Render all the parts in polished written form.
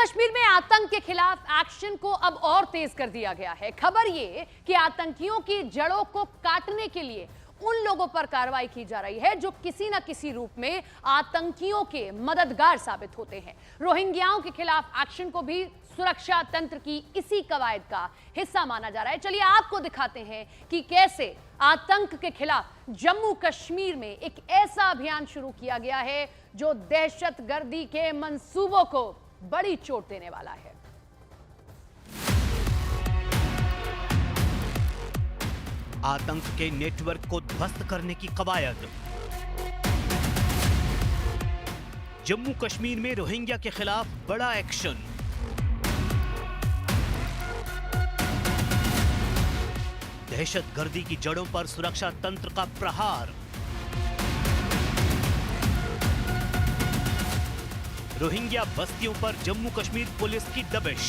कश्मीर में आतंक के खिलाफ एक्शन को अब और तेज कर दिया गया है। खबर ये कि आतंकियों की जड़ों को काटने के लिए उन लोगों पर कार्रवाई की जा रही है जो किसी न किसी रूप में आतंकियों के मददगार साबित होते हैं। रोहिंग्याओं के खिलाफ एक्शन को भी सुरक्षा तंत्र की इसी कवायद का हिस्सा माना जा रहा है। चलिए आपको दिखाते हैं कि कैसे आतंक के खिलाफ जम्मू कश्मीर में एक ऐसा अभियान शुरू किया गया है जो दहशतगर्दी के मंसूबों को बड़ी चोट देने वाला है। आतंक के नेटवर्क को ध्वस्त करने की कवायद। जम्मू कश्मीर में रोहिंग्या के खिलाफ बड़ा एक्शन। दहशतगर्दी की जड़ों पर सुरक्षा तंत्र का प्रहार। रोहिंग्या बस्तियों पर जम्मू कश्मीर पुलिस की दबिश।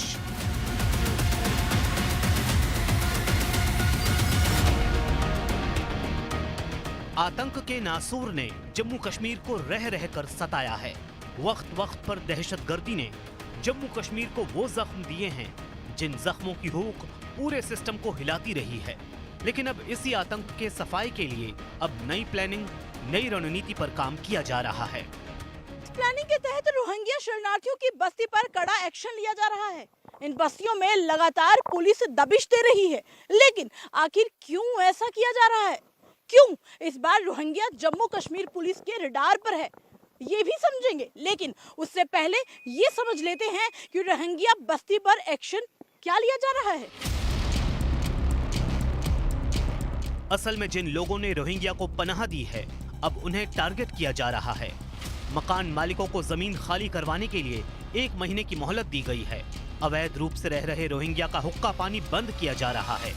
आतंक के नासूर ने जम्मू कश्मीर को रह रहकर सताया है। वक्त वक्त पर दहशतगर्दी ने जम्मू कश्मीर को वो जख्म दिए हैं जिन जख्मों की हुक पूरे सिस्टम को हिलाती रही है। लेकिन अब इसी आतंक के सफाई के लिए अब नई प्लानिंग, नई रणनीति पर काम किया जा रहा है। प्लानिंग के तहत रोहिंग्या शरणार्थियों की बस्ती पर कड़ा एक्शन लिया जा रहा है। इन बस्तियों में लगातार पुलिस दबिश दे रही है, लेकिन आखिर क्यों ऐसा किया जा रहा है? क्यों इस बार रोहिंग्या जम्मू कश्मीर पुलिस के रडार पर है, ये भी समझेंगे। लेकिन उससे पहले ये समझ लेते हैं कि रोहिंग्या बस्ती पर एक्शन क्या लिया जा रहा है। असल में जिन लोगों ने रोहिंग्या को पनाह दी है, अब उन्हें टारगेट किया जा रहा है। मकान मालिकों को जमीन खाली करवाने के लिए 1 महीने की मोहलत दी गई है। अवैध रूप से रह रहे रोहिंग्या का हुक्का पानी बंद किया जा रहा है।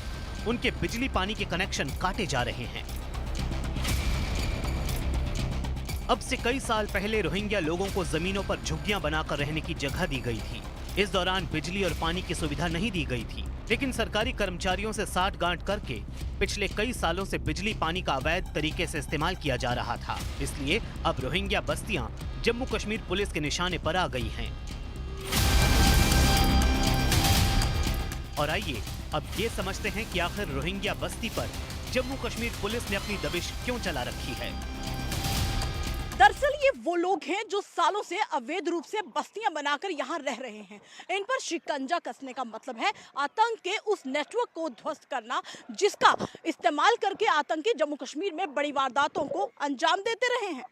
उनके बिजली पानी के कनेक्शन काटे जा रहे हैं। अब से कई साल पहले रोहिंग्या लोगों को जमीनों पर झुग्गियां बनाकर रहने की जगह दी गई थी। इस दौरान बिजली और पानी की सुविधा नहीं दी गई थी, लेकिन सरकारी कर्मचारियों से साठगांठ करके पिछले कई सालों से बिजली पानी का अवैध तरीके से इस्तेमाल किया जा रहा था। इसलिए अब रोहिंग्या बस्तियां जम्मू कश्मीर पुलिस के निशाने पर आ गई हैं। और आइए अब ये समझते हैं कि आखिर रोहिंग्या बस्ती पर जम्मू कश्मीर पुलिस ने अपनी दबिश क्यों चला रखी है। दरअसल ये वो लोग हैं जो सालों से अवैध रूप से बस्तियां बनाकर यहाँ रह रहे हैं। इन पर शिकंजा कसने का मतलब है आतंक के उस नेटवर्क को ध्वस्त करना, जिसका इस्तेमाल करके आतंकी जम्मू कश्मीर में बड़ी वारदातों को अंजाम देते रहे हैं।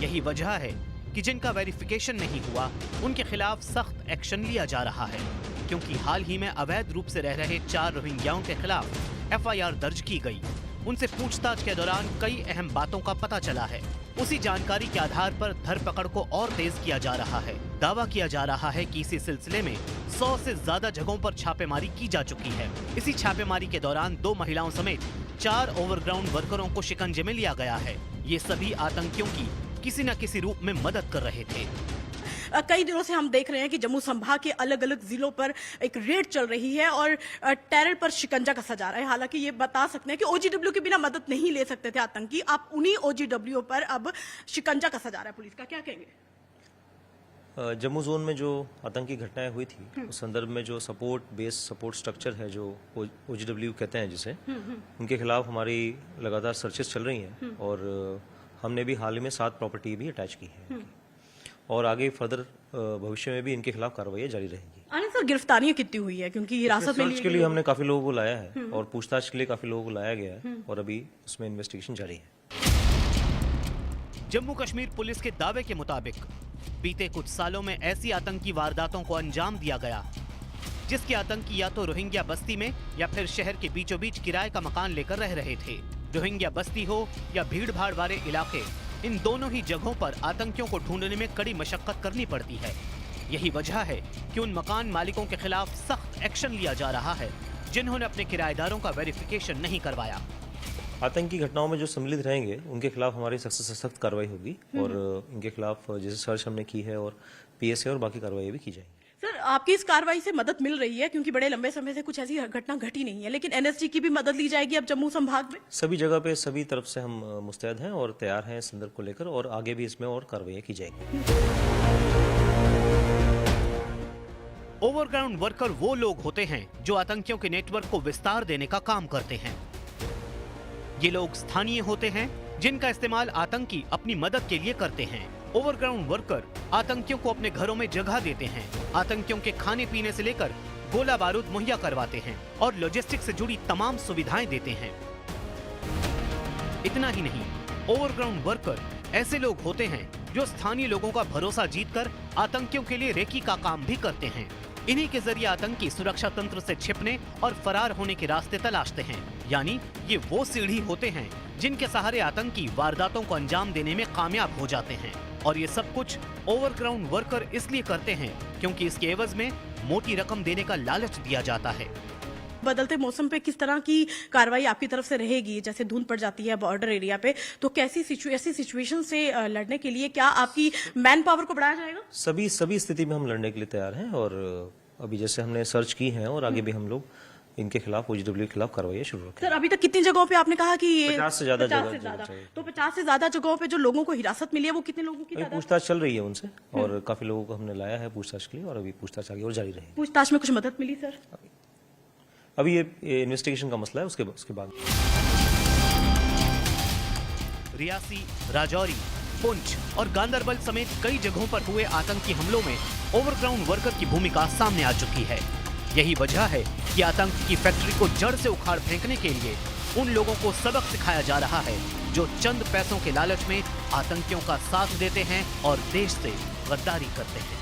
यही वजह है कि जिनका वेरिफिकेशन नहीं हुआ उनके खिलाफ सख्त एक्शन लिया जा रहा है, क्योंकि हाल ही में अवैध रूप से रह रहे 4 रोहिंग्याओं के खिलाफ FIR दर्ज की गई। उनसे पूछताछ के दौरान कई अहम बातों का पता चला है। उसी जानकारी के आधार पर धरपकड़ को और तेज किया जा रहा है। दावा किया जा रहा है कि इसी सिलसिले में 100 से ज्यादा जगहों पर छापेमारी की जा चुकी है। इसी छापेमारी के दौरान 2 महिलाओं समेत 4 ओवरग्राउंड वर्करों को शिकंजे में लिया गया है। ये सभी आतंकियों की किसी न किसी रूप में मदद कर रहे थे। कई दिनों से हम देख रहे हैं कि जम्मू संभाग के अलग अलग जिलों पर एक रेड चल रही है और टेरर पर शिकंजा कसा जा रहा है। हालांकि ये बता सकते हैं कि OGW के बिना मदद नहीं ले सकते थे आतंकी, आप उन्हीं OGW पर अब शिकंजा कसा जा रहा है पुलिस का, क्या कहेंगे? जम्मू जोन में जो आतंकी घटनाएं हुई थी उस संदर्भ में जो सपोर्ट स्ट्रक्चर है, जो OGW कहते हैं जिसे, उनके खिलाफ हमारी लगातार सर्चेस चल रही हैं और हमने भी हाल ही में 7 प्रॉपर्टी भी अटैच की है और आगे फर्दर भविष्य में भी इनके खिलाफ कार्रवाई जारी रहेगी। आनंद सर, गिरफ्तारियां कितनी हुई है? क्योंकि हिरासत में के लिए हमने काफी लोगों को लाया है और पूछताछ के लिए काफी लोगों को लाया गया है और अभी उसमें इन्वेस्टिगेशन जारी है। जम्मू कश्मीर पुलिस के दावे के मुताबिक बीते कुछ सालों में ऐसी आतंकी वारदातों को अंजाम दिया गया जिसके आतंकी या तो रोहिंग्या बस्ती में या फिर शहर के बीचों बीच किराए का मकान लेकर रह रहे थे। रोहिंग्या बस्ती हो या भीड़ भाड़ वाले इलाके, इन दोनों ही जगहों पर आतंकियों को ढूंढने में कड़ी मशक्कत करनी पड़ती है। यही वजह है कि उन मकान मालिकों के खिलाफ सख्त एक्शन लिया जा रहा है जिन्होंने अपने किराएदारों का वेरिफिकेशन नहीं करवाया। आतंकी घटनाओं में जो सम्मिलित रहेंगे उनके खिलाफ हमारी सख्त से सख्त कार्रवाई होगी और इनके खिलाफ जैसे सर्च हमने की है और PSA और बाकी कार्रवाई भी की जाएगी। सर, आपकी इस कार्रवाई से मदद मिल रही है क्योंकि बड़े लंबे समय से कुछ ऐसी घटना घटी नहीं है, लेकिन एनएसजी की भी मदद ली जाएगी अब जम्मू संभाग में? सभी जगह पे सभी तरफ से हम मुस्तैद हैं और तैयार हैं इस संदर्भ को लेकर, और आगे भी इसमें और कार्रवाई की जाएगी। ओवरग्राउंड वर्कर वो लोग होते हैं जो आतंकियों के नेटवर्क को विस्तार देने का काम करते हैं। ये लोग स्थानीय होते हैं जिनका इस्तेमाल आतंकी अपनी मदद के लिए करते हैं। ओवरग्राउंड वर्कर आतंकियों को अपने घरों में जगह देते हैं, आतंकियों के खाने पीने से लेकर गोला बारूद मुहैया करवाते हैं और लॉजिस्टिक्स से जुड़ी तमाम सुविधाएं देते हैं। इतना ही नहीं, ओवरग्राउंड वर्कर ऐसे लोग होते हैं जो स्थानीय लोगों का भरोसा जीतकर आतंकियों के लिए रेकी का काम भी करते हैं। इन्हीं के जरिए आतंकी सुरक्षा तंत्र से छिपने और फरार होने के रास्ते तलाशते हैं। यानी ये वो सीढ़ी होते हैं जिनके सहारे आतंकी वारदातों को अंजाम देने में कामयाब हो जाते हैं। और ये सब कुछ ओवरग्राउंड वर्कर इसलिए करते हैं क्योंकि इसके एवज में मोटी रकम देने का लालच दिया जाता है। बदलते मौसम पे किस तरह की कार्रवाई आपकी तरफ से रहेगी? जैसे धुंध पड़ जाती है बॉर्डर एरिया पे, तो कैसी ऐसी सिचुएशन से लड़ने के लिए क्या आपकी मैन पावर को बढ़ाया जाएगा? सभी स्थिति में हम लड़ने के लिए तैयार हैं, और अभी जैसे हमने सर्च की है और आगे भी हम लोग इनके खिलाफ ओजीडब्ल्यू के खिलाफ कार्रवाई शुरू रखें। सर, अभी तक कितनी जगहों पे आपने कहा कि ये 50 से ज्यादा जगह तो 50 से ज्यादा जगहों पे जो लोगों को हिरासत मिली है वो कितने लोगों की अभी तादाद? पूछताछ चल रही है उनसे, और काफी लोगों को हमने लाया है पूछताछ के लिए, और अभी पूछताछ आगे और जारी रहेगी। पूछताछ में कुछ मदद मिली सर? अभी ये इन्वेस्टिगेशन का मसला है, उसके बाद। रियासी, राजौरी, पुंछ और गांदरबल समेत कई जगहों पर हुए आतंकी हमलों में ओवरग्राउंड वर्कर की भूमिका सामने आ चुकी है। यही वजह है कि आतंक की फैक्ट्री को जड़ से उखाड़ फेंकने के लिए उन लोगों को सबक सिखाया जा रहा है जो चंद पैसों के लालच में आतंकियों का साथ देते हैं और देश से गद्दारी करते हैं।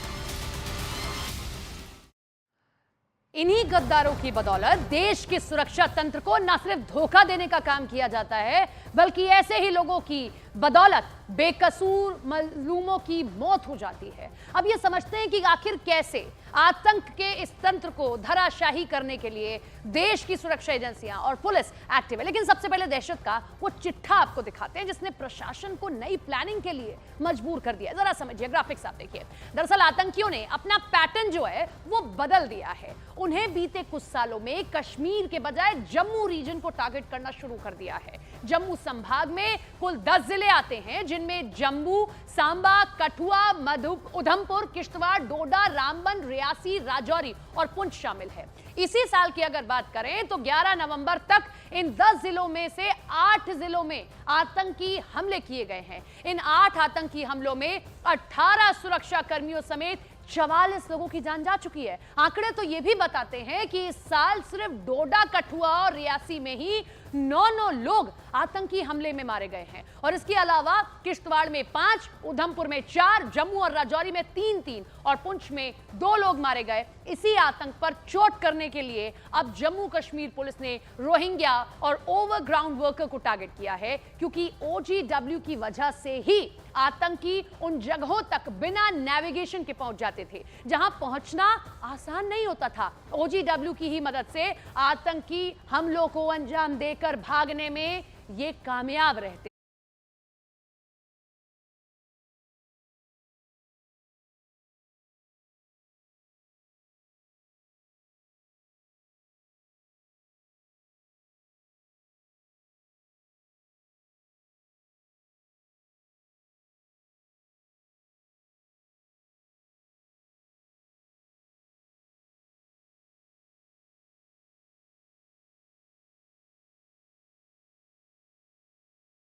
इन्हीं गद्दारों की बदौलत देश के सुरक्षा तंत्र को न सिर्फ धोखा देने का काम किया जाता है, बल्कि ऐसे ही लोगों की बदौलत बेकसूर मजलूमों की मौत हो जाती है। अब ये समझते हैं कि आखिर कैसे आतंक के इस तंत्र को धराशाही करने के लिए देश की सुरक्षा एजेंसियां और पुलिस एक्टिव है। लेकिन सबसे पहले दहशत का वो चिट्ठा आपको दिखाते हैं जिसने प्रशासन को नई प्लानिंग के लिए मजबूर कर दिया। जरा समझिए, ग्राफिक्स आप देखिए। दरअसल आतंकियों ने अपना पैटर्न जो है वो बदल दिया है। उन्हें बीते कुछ सालों में कश्मीर के बजाय जम्मू रीजन को टारगेट करना शुरू कर दिया है। जम्मू संभाग में कुल 10 जिले आते हैं, जिनमें जम्मू, सांबा, कठुआ, उधमपुर, किश्तवाड़, डोडा, रामबन, रियासी, राजौरी और पुंछ शामिल है। इसी साल की अगर बात करें तो 11 नवंबर तक इन 10 जिलों में से 8 जिलों में आतंकी हमले किए गए हैं। इन 8 आतंकी हमलों में 18 सुरक्षा कर्मियों समेत 44 लोगों की जान जा चुकी है। आंकड़े तो यह भी बताते हैं कि इस साल सिर्फ डोडा, कठुआ और रियासी में ही 9 लोग आतंकी हमले में मारे गए हैं। और इसके अलावा किश्तवाड़ में 5, उधमपुर में 4, जम्मू और राजौरी में 3 और पुंछ में 2 लोग मारे गए। इसी आतंक पर चोट करने के लिए अब जम्मू कश्मीर पुलिस ने रोहिंग्या और ओवरग्राउंड वर्कर को टारगेट किया है, क्योंकि ओजीडब्ल्यू की वजह से ही आतंकी उन जगहों तक बिना नेविगेशन के पहुंच जाते थे जहां पहुंचना आसान नहीं होता था। ओजीडब्ल्यू की ही मदद से आतंकी हमलों को अंजाम देकर भागने में ये कामयाब रहते।